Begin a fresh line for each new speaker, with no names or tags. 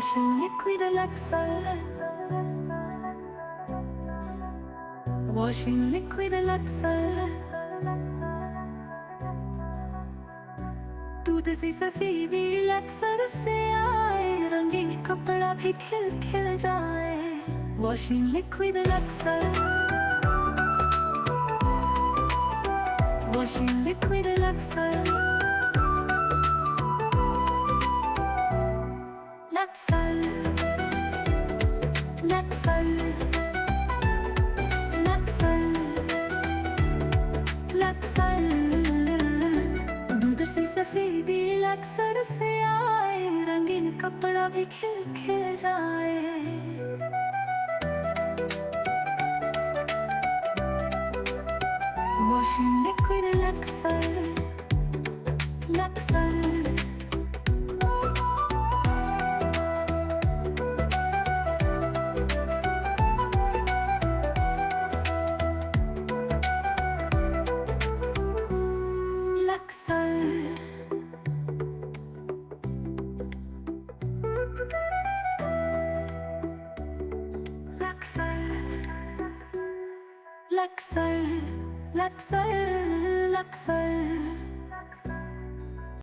Washing liquid Luxer. Washing liquid Luxer. दूध सी सफेदी लक्सर से आए, रंगीन कपड़ा भी खिल खिल जाए। Washing liquid Luxer. Washing liquid Luxer. Luxer. Luxer. Luxer. Luxer. दूध सी सफेदी लक्सर से आए, रंगीन कपड़ा भी खिल खिल जाए। Washing liquid Luxer. Luxer. Luxer. Luxer. Luxer. Luxer.